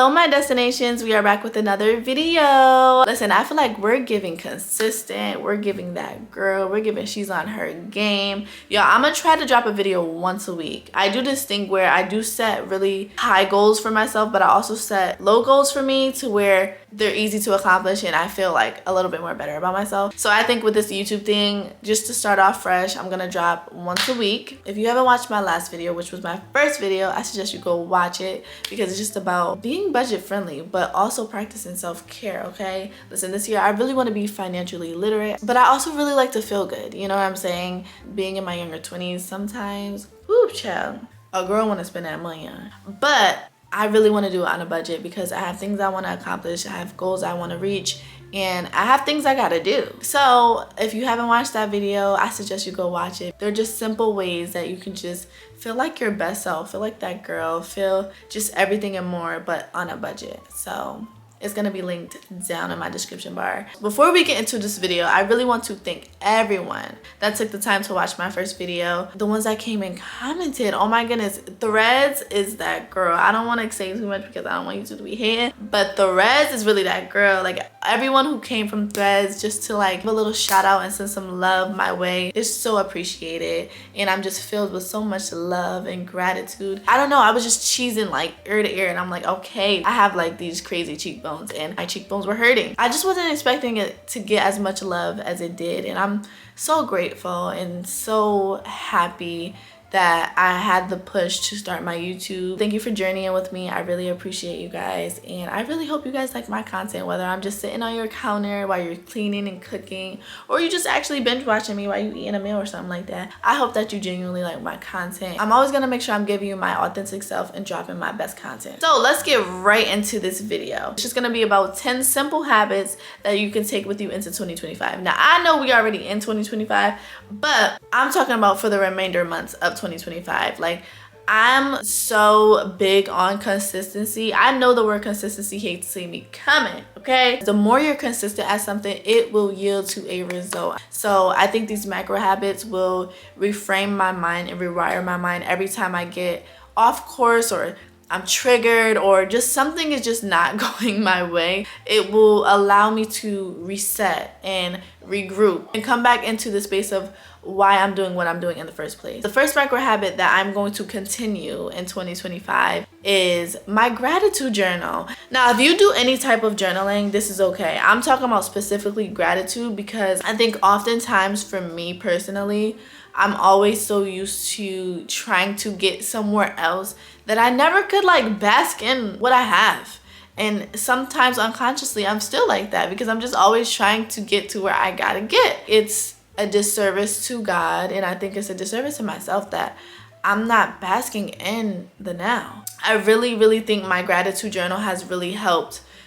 Hello my destinations, we are back with another video. Listen, I feel like we're giving consistent, we're giving that girl, we're giving she's on her game. Y'all, I'm gonna try to drop a video once a week. I do this thing where I do set really high goals for myself, but I also set low goals for me to where they're easy to accomplish and I feel like a little bit more better about myself. So I think with this YouTube thing, just to start off fresh, I'm gonna drop once a week. If you haven't watched my last video, which was my first video, I suggest you go watch it because it's just about being budget friendly but also practicing self-care. Okay, listen, this year I really want to be financially literate, but I also really like to feel good, you know what I'm saying? Being in my younger 20s, sometimes whoop child, a girl want to spend that money on, but I really want to do it on a budget because I have things I want to accomplish, I have goals I want to reach, and I have things I gotta do. So if you haven't watched that video, I suggest you go watch it. They're just simple ways that you can just feel like your best self, feel like that girl, feel just everything and more, but on a budget. So it's gonna be linked down in my description bar. Before we get into this video, I really want to thank everyone that took the time to watch my first video. The ones that came and commented, oh my goodness, Threads is that girl. I don't wanna say too much because I don't want you to be hating, but Threads is really that girl. Like everyone who came from Threads just to like give a little shout out and send some love my way is so appreciated. And I'm just filled with so much love and gratitude. I don't know, I was just cheesing like ear to ear and I'm like, okay, I have like these crazy cheekbones and my cheekbones were hurting. I just wasn't expecting it to get as much love as it did, and I'm so grateful and so happy that I had the push to start my YouTube. Thank you for journeying with me. I really appreciate you guys, and I really hope you guys like my content, whether I'm just sitting on your counter while you're cleaning and cooking, or you just actually binge watching me while you eating a meal or something like that. I hope that you genuinely like my content. I'm always gonna make sure I'm giving you my authentic self and dropping my best content. So let's get right into this video. It's just gonna be about 10 simple habits that you can take with you into 2025. Now I know we already in 2025, but I'm talking about for the remainder months of 2025. Like, I'm so big on consistency. I know the word consistency hates to see me coming, okay? The more you're consistent at something, it will yield to a result. So I think these macro habits will reframe my mind and rewire my mind every time I get off course or I'm triggered or just something is just not going my way. It will allow me to reset and regroup and come back into the space of why I'm doing what I'm doing in the first place. The first micro habit that I'm going to continue in 2025 is my gratitude journal. Now, if you do any type of journaling, this is okay. I'm talking about specifically gratitude because I think oftentimes for me personally, I'm always so used to trying to get somewhere else that I never could like bask in what I have. And sometimes unconsciously, I'm still like that because I'm just always trying to get to where I gotta get. It's a disservice to God, and I think it's a disservice to myself that I'm not basking in the now. I really think my gratitude journal has really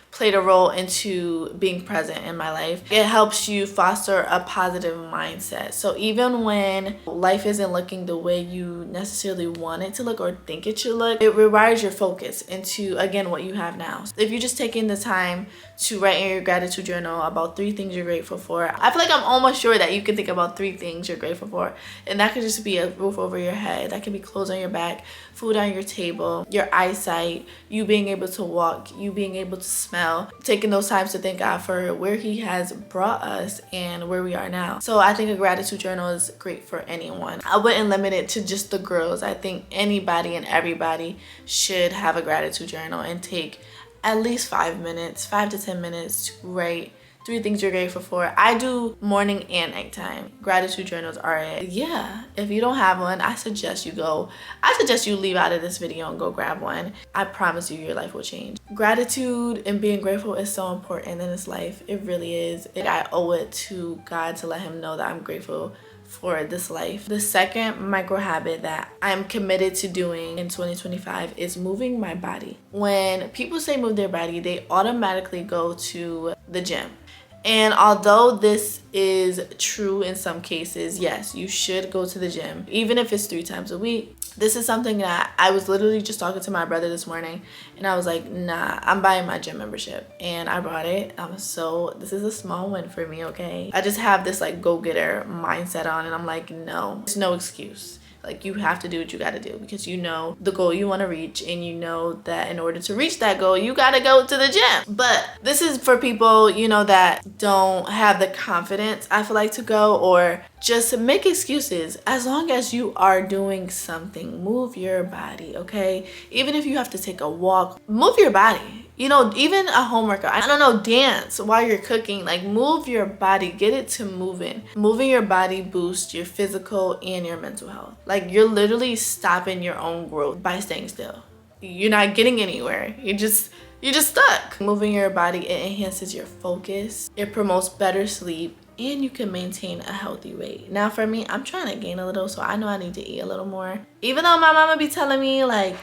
played a role into being present in my life. It helps you foster a positive mindset. So even when life isn't looking the way you necessarily want it to look or think it should look, it rewires your focus into, again, what you have now. If you're just taking the time to write in your gratitude journal about 3 things you're grateful for, I feel like I'm almost sure that you can think about 3 things you're grateful for. And that could just be a roof over your head. That could be clothes on your back, food on your table, your eyesight, you being able to walk, you being able to smell, taking those times to thank God for where he has brought us and where we are now. So I think a gratitude journal is great for anyone. I wouldn't limit it to just the girls. I think anybody and everybody should have a gratitude journal and take at least 5 minutes, 5 to 10 minutes to write 3 things you're grateful for. I do morning and nighttime. Gratitude journals are it. Yeah, if you don't have one, I suggest you leave out of this video and go grab one. I promise you your life will change. Gratitude and being grateful is so important in this life. It really is. I owe it to God to let him know that I'm grateful for this life. The second micro habit that I'm committed to doing in 2025 is moving my body. When people say move their body, they automatically go to the gym. And although this is true in some cases, yes, you should go to the gym, even if it's 3 times a week. This is something that I was literally just talking to my brother this morning, and I was like, nah, I'm buying my gym membership. And I bought it. This is a small win for me, okay? I just have this like go-getter mindset on, and I'm like, no, there's no excuse. Like, you have to do what you got to do because you know the goal you want to reach, and you know that in order to reach that goal, you got to go to the gym. But this is for people, you know, that don't have the confidence, I feel like, to go, or just make excuses. As long as you are doing something, move your body, okay? Even if you have to take a walk, move your body. You know, even a home workout. I don't know, dance while you're cooking. Like, move your body. Get it to moving. Moving your body boosts your physical and your mental health. Like, you're literally stopping your own growth by staying still. You're not getting anywhere. You're just stuck. Moving your body, it enhances your focus. It promotes better sleep. And you can maintain a healthy weight. Now for me, I'm trying to gain a little, so I know I need to eat a little more. Even though my mama be telling me, like,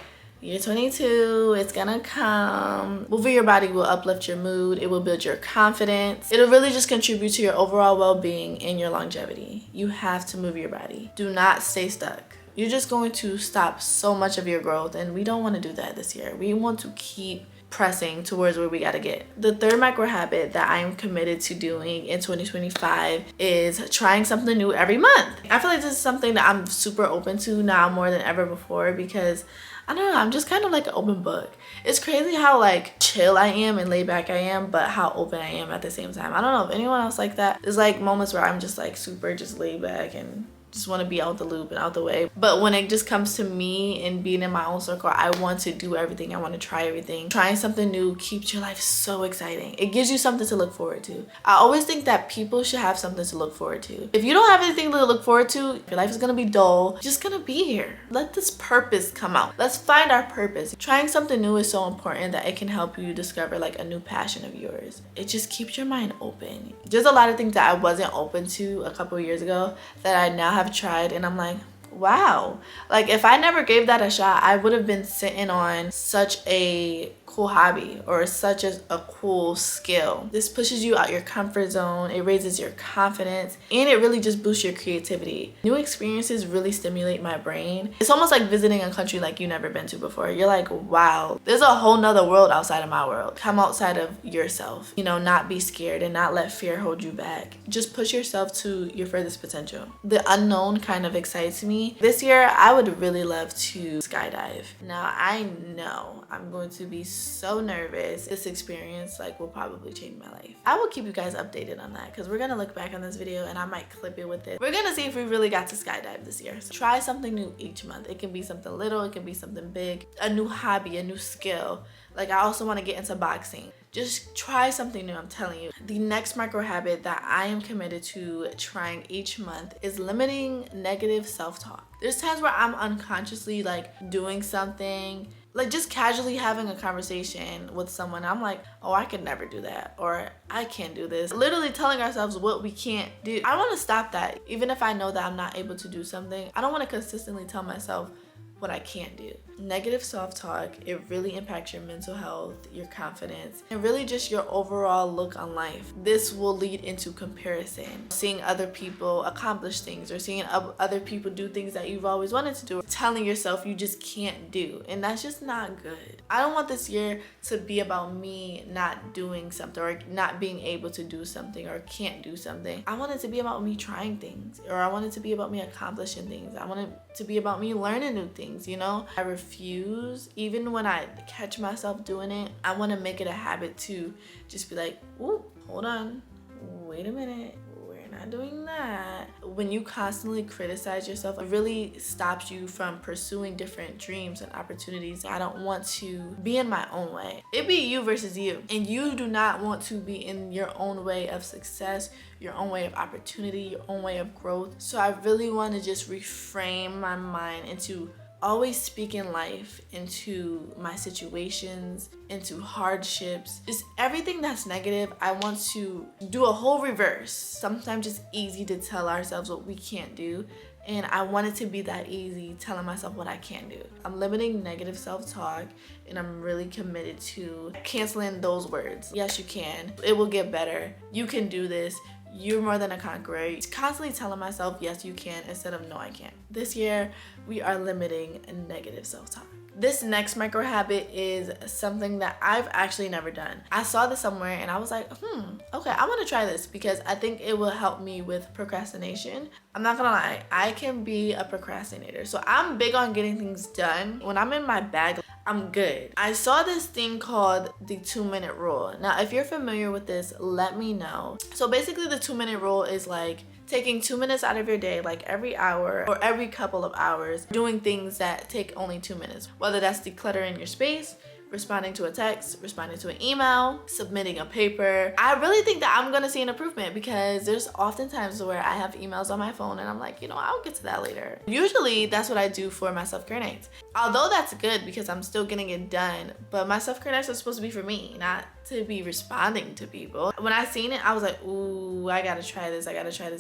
you're 22, it's gonna come. Moving your body will uplift your mood. It will build your confidence. It'll really just contribute to your overall well-being and your longevity. You have to move your body. Do not stay stuck. You're just going to stop so much of your growth, and we don't want to do that this year. We want to keep pressing towards where we got to get. The third micro habit that I'm committed to doing in 2025 is trying something new every month. I feel like this is something that I'm super open to now more than ever before, because I don't know, I'm just kind of like an open book. It's crazy how like chill I am and laid back I am, but how open I am at the same time. I don't know if anyone else like that. There's like moments where I'm just like super just laid back and just want to be out the loop and out the way. But when it just comes to me and being in my own circle, I want to do everything. I want to try everything. Trying something new keeps your life so exciting. It gives you something to look forward to. I always think that people should have something to look forward to. If you don't have anything to look forward to, your life is going to be dull. You're just going to be here. Let this purpose come out. Let's find our purpose. Trying something new is so important that it can help you discover like a new passion of yours. It just keeps your mind open. There's a lot of things that I wasn't open to a couple of years ago that I now have tried, and I'm like, wow. Like, if I never gave that a shot, I would have been sitting on such a cool hobby or such as a cool skill. This pushes you out your comfort zone. It raises your confidence, and it really just boosts your creativity. New experiences really stimulate my brain. It's almost like visiting a country like you've never been to before. You're like, wow, there's a whole nother world outside of my world. Come outside of yourself, you know, not be scared and not let fear hold you back. Just push yourself to your furthest potential. The unknown kind of excites me. This year, I would really love to skydive. Now, I know I'm going to be so nervous. This experience like will probably change my life. I will keep you guys updated on that, because we're gonna look back on this video and I might clip it with it. We're gonna see if we really got to skydive this year. So try something new each month. It can be something little, it can be something big, a new hobby, a new skill. Like, I also want to get into boxing. Just try something new, I'm telling you. The next micro habit that I am committed to trying each month is limiting negative self-talk. There's times where I'm unconsciously like doing something, like just casually having a conversation with someone. I'm like, oh, I could never do that, or I can't do this. Literally telling ourselves what we can't do. I want to stop that. Even if I know that I'm not able to do something, I don't want to consistently tell myself what I can't do. Negative self-talk, it really impacts your mental health, your confidence, and really just your overall look on life. This will lead into comparison, seeing other people accomplish things or seeing other people do things that you've always wanted to do, telling yourself you just can't do, and that's just not good. I don't want this year to be about me not doing something or not being able to do something or can't do something. I want it to be about me trying things, or I want it to be about me accomplishing things. I want it to be about me learning new things, you know? I refuse, even when I catch myself doing it, I want to make it a habit to just be like, ooh, hold on, wait a minute, we're not doing that. When you constantly criticize yourself, it really stops you from pursuing different dreams and opportunities. I don't want to be in my own way. It be you versus you, and you do not want to be in your own way of success, your own way of opportunity, your own way of growth. So I really want to just reframe my mind into always speaking life into my situations, into hardships, just everything that's negative. I want to do a whole reverse. Sometimes it's easy to tell ourselves what we can't do, and I want it to be that easy telling myself what I can do. I'm limiting negative self-talk, and I'm really committed to canceling those words. Yes, you can. It will get better. You can do this. You're more than a conqueror. It's constantly telling myself, yes, you can, instead of no, I can't. This year, we are limiting negative self-talk. This next micro habit is something that I've actually never done. I saw this somewhere and I was like, okay, I want to try this because I think it will help me with procrastination. I'm not gonna lie, I can be a procrastinator. So I'm big on getting things done. When I'm in my bag, I'm good. I saw this thing called the 2-minute rule. Now, if you're familiar with this, let me know. So basically the 2-minute rule is like taking 2 minutes out of your day, like every hour or every couple of hours, doing things that take only 2 minutes. Whether that's decluttering your space, responding to a text, responding to an email, submitting a paper. I really think that I'm gonna see an improvement because there's oftentimes where I have emails on my phone and I'm like, I'll get to that later. Usually that's what I do for my self-care nights. Although that's good because I'm still getting it done, but my self-care nights are supposed to be for me, not to be responding to people. When I seen it, I was like, ooh, I gotta try this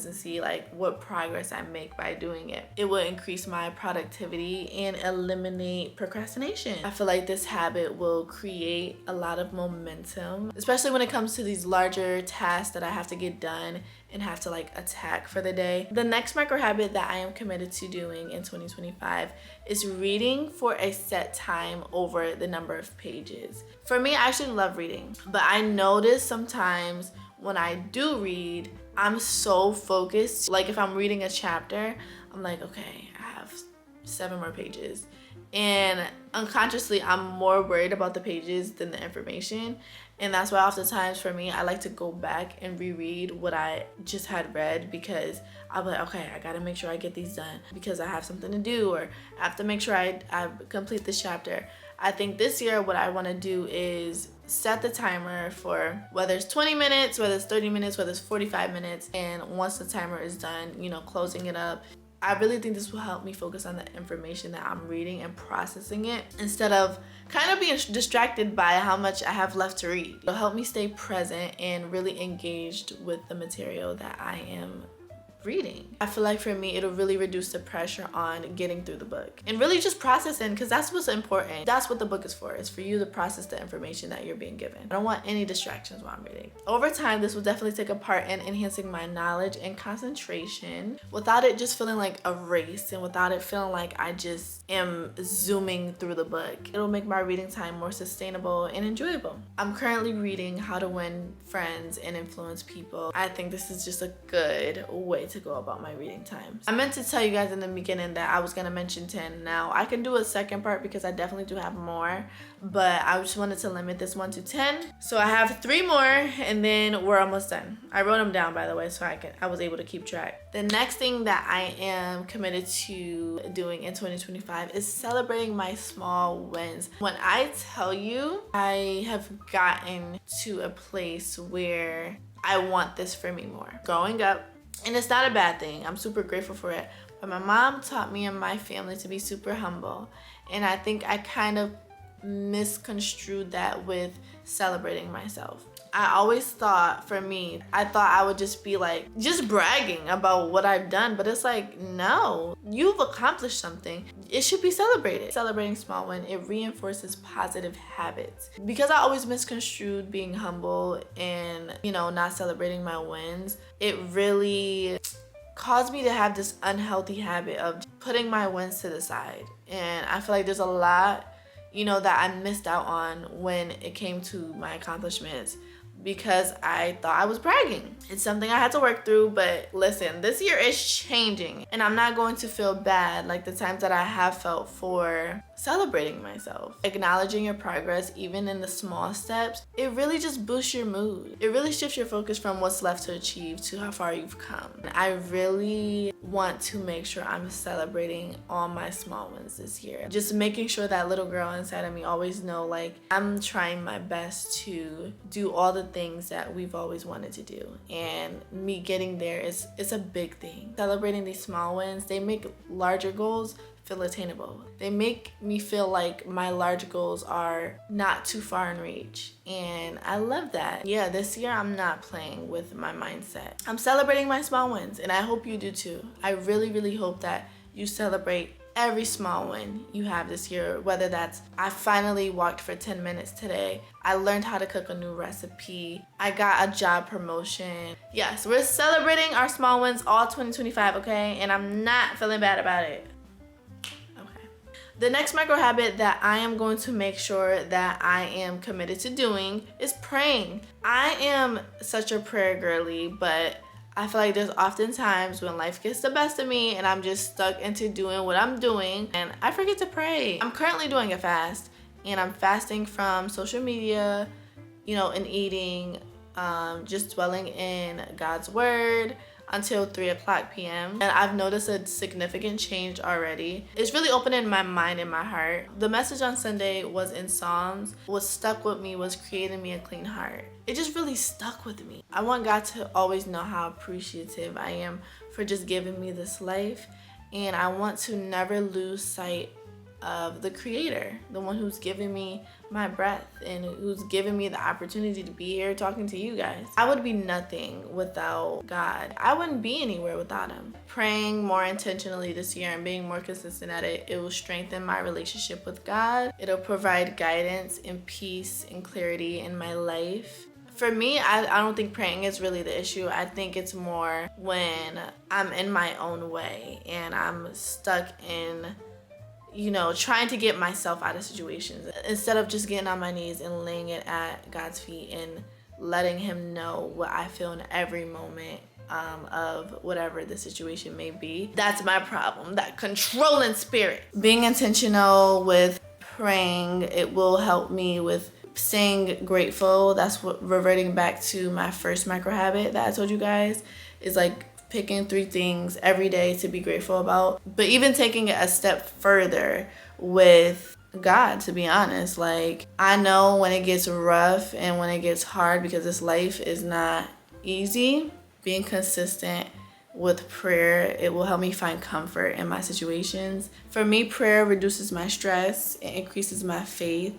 and see like what progress I make by doing it. It will increase my productivity and eliminate procrastination. I feel like this habit will create a lot of momentum, especially when it comes to these larger tasks that I have to get done and have to like attack for the day. The next micro habit that I am committed to doing in 2025 is reading for a set time over the number of pages. For me, I actually love reading, but I notice sometimes when I do read, I'm so focused. Like if I'm reading a chapter, I'm like, okay, I have 7 more pages. And unconsciously, I'm more worried about the pages than the information. And that's why oftentimes for me, I like to go back and reread what I just had read because I'll be like, okay, I gotta make sure I get these done because I have something to do, or I have to make sure I complete this chapter. I think this year what I wanna do is set the timer for whether it's 20 minutes, whether it's 30 minutes, whether it's 45 minutes. And once the timer is done, closing it up, I really think this will help me focus on the information that I'm reading and processing it instead of kind of being distracted by how much I have left to read. It'll help me stay present and really engaged with the material that I am reading. I feel like for me, it'll really reduce the pressure on getting through the book and really just processing, because that's what's important. That's what the book is for. It's for you to process the information that you're being given. I don't want any distractions while I'm reading. Over time, this will definitely take a part in enhancing my knowledge and concentration without it just feeling like a race and without it feeling like I just am zooming through the book. It'll make my reading time more sustainable and enjoyable. I'm currently reading How to Win Friends and Influence People. I think this is just a good way to go about my reading times. I meant to tell you guys in the beginning that I was gonna mention 10. Now I can do a second part because I definitely do have more, but I just wanted to limit this one to 10. So I have 3 more and then we're almost done. I wrote them down, by the way, so I was able to keep track. The next thing that I am committed to doing in 2025 is celebrating my small wins. When I tell you, I have gotten to a place where I want this for me more. Growing up, and it's not a bad thing, I'm super grateful for it, but my mom taught me and my family to be super humble, and I think I kind of misconstrued that with celebrating myself. I always thought, for me, I thought I would just be like, just bragging about what I've done, but it's like, no, you've accomplished something. It should be celebrated. Celebrating small wins, it reinforces positive habits. Because I always misconstrued being humble and, not celebrating my wins, it really caused me to have this unhealthy habit of putting my wins to the side. And I feel like there's a lot, that I missed out on when it came to my accomplishments, because I thought I was bragging. It's something I had to work through, but listen, this year is changing and I'm not going to feel bad like the times that I have felt for celebrating myself. Acknowledging your progress, even in the small steps, it really just boosts your mood. It really shifts your focus from what's left to achieve to how far you've come. I really want to make sure I'm celebrating all my small wins this year. Just making sure that little girl inside of me always know, like, I'm trying my best to do all the things that we've always wanted to do, and me getting there is a big thing. Celebrating these small wins, they make larger goals feel attainable. They make me feel like my large goals are not too far in reach, and I love that. Yeah, this year I'm not playing with my mindset. I'm celebrating my small wins, and I hope you do too. I really hope that you celebrate every small win you have this year, whether that's I finally walked for 10 minutes today, I learned how to cook a new recipe, I got a job promotion. Yes, we're celebrating our small wins all 2025, okay? And I'm not feeling bad about it. The next micro habit that I am going to make sure that I am committed to doing is praying. I am such a prayer girly, but I feel like there's often times when life gets the best of me and I'm just stuck into doing what I'm doing and I forget to pray. I'm currently doing a fast, and I'm fasting from social media, and eating, just dwelling in God's word until 3:00 p.m. And I've noticed a significant change already. It's really opening my mind and my heart. The message on Sunday was in Psalms. What stuck with me was creating me a clean heart. It just really stuck with me. I want God to always know how appreciative I am for just giving me this life. And I want to never lose sight of the Creator, the one who's giving me my breath and who's giving me the opportunity to be here talking to you guys. I would be nothing without God. I wouldn't be anywhere without him. Praying more intentionally this year and being more consistent at it, it will strengthen my relationship with God. It'll provide guidance and peace and clarity in my life. For me, I don't think praying is really the issue. I think it's more when I'm in my own way and I'm stuck in trying to get myself out of situations instead of just getting on my knees and laying it at God's feet and letting him know what I feel in every moment of whatever the situation may be. That's my problem, that controlling spirit. Being intentional with praying, it will help me with staying grateful. That's what, reverting back to my first micro habit that I told you guys, is like picking 3 things every day to be grateful about. But even taking it a step further with God, to be honest. Like, I know when it gets rough and when it gets hard, because this life is not easy, being consistent with prayer, it will help me find comfort in my situations. For me, prayer reduces my stress, it increases my faith,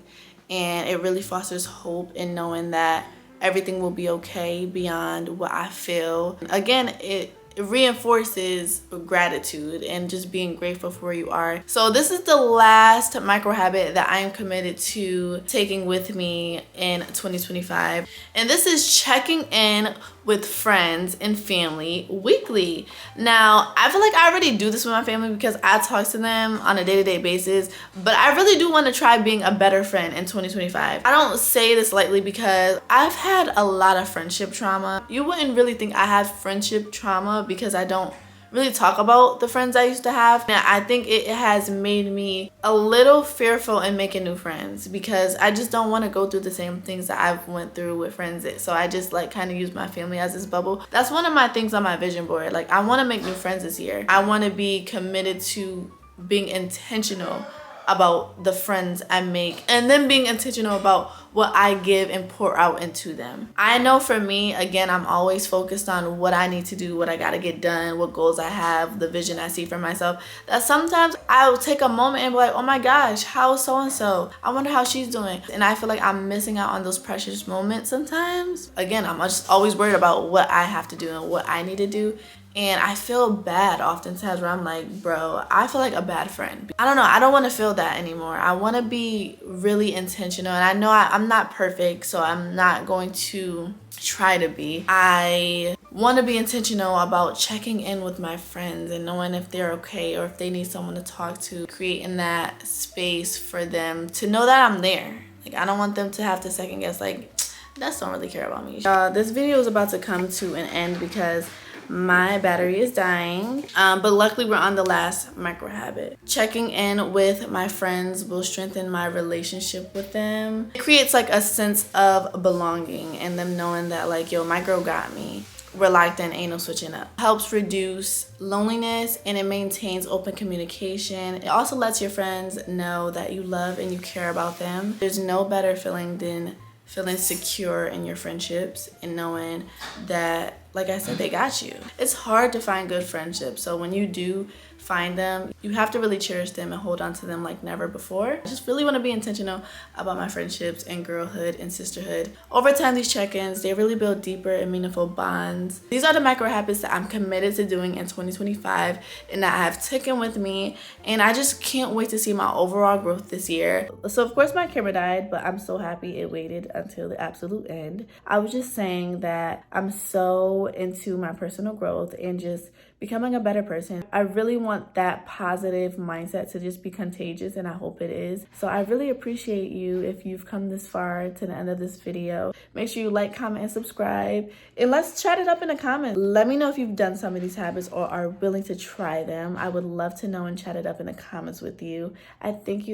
and it really fosters hope in knowing that everything will be okay beyond what I feel. Again, it reinforces gratitude and just being grateful for where you are. So this is the last micro habit that I am committed to taking with me in 2025. And this is checking in with friends and family weekly. Now, I feel like I already do this with my family because I talk to them on a day-to-day basis, but I really do want to try being a better friend in 2025. I don't say this lightly because I've had a lot of friendship trauma. You wouldn't really think I have friendship trauma because I don't really talk about the friends I used to have. And I think it has made me a little fearful in making new friends because I just don't want to go through the same things that I've went through with friends. So I just kind of use my family as this bubble. That's one of my things on my vision board. I want to make new friends this year. I want to be committed to being intentional about the friends I make, and then being intentional about what I give and pour out into them. I know for me, again, I'm always focused on what I need to do, what I gotta get done, what goals I have, the vision I see for myself, that sometimes I'll take a moment and be like, oh my gosh, how is so-and-so? I wonder how she's doing. And I feel like I'm missing out on those precious moments sometimes. Again, I'm just always worried about what I have to do and what I need to do. And I feel bad oftentimes where I'm like, bro, I feel like a bad friend. I don't know. I don't want to feel that anymore. I want to be really intentional. And I know I'm not perfect, so I'm not going to try to be. I want to be intentional about checking in with my friends and knowing if they're okay or if they need someone to talk to, creating that space for them to know that I'm there. I don't want them to have to second guess, that's don't really care about me. This video is about to come to an end because my battery is dying, but luckily we're on the last micro habit. Checking in with my friends will strengthen my relationship with them. It creates a sense of belonging and them knowing that yo, my girl got me. We're locked in, ain't no switching up. Helps reduce loneliness and it maintains open communication. It also lets your friends know that you love and you care about them. There's no better feeling than feeling secure in your friendships and knowing that, like I said, they got you. It's hard to find good friendships, so when you do find them, you have to really cherish them and hold on to them like never before. I just really want to be intentional about my friendships and girlhood and sisterhood. Over time, these check-ins, they really build deeper and meaningful bonds. These are the micro habits that I'm committed to doing in 2025 and that have taken with me, and I just can't wait to see my overall growth this year. So of course my camera died, but I'm so happy it waited until the absolute end. I was just saying that I'm so go into my personal growth and just becoming a better person. I really want that positive mindset to just be contagious, and I hope it is. So I really appreciate you if you've come this far to the end of this video. Make sure you like, comment, and subscribe, and let's chat it up in the comments. Let me know if you've done some of these habits or are willing to try them. I would love to know and chat it up in the comments with you. I thank you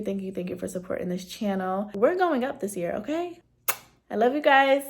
for supporting this channel. We're going up this year, okay? I love you guys.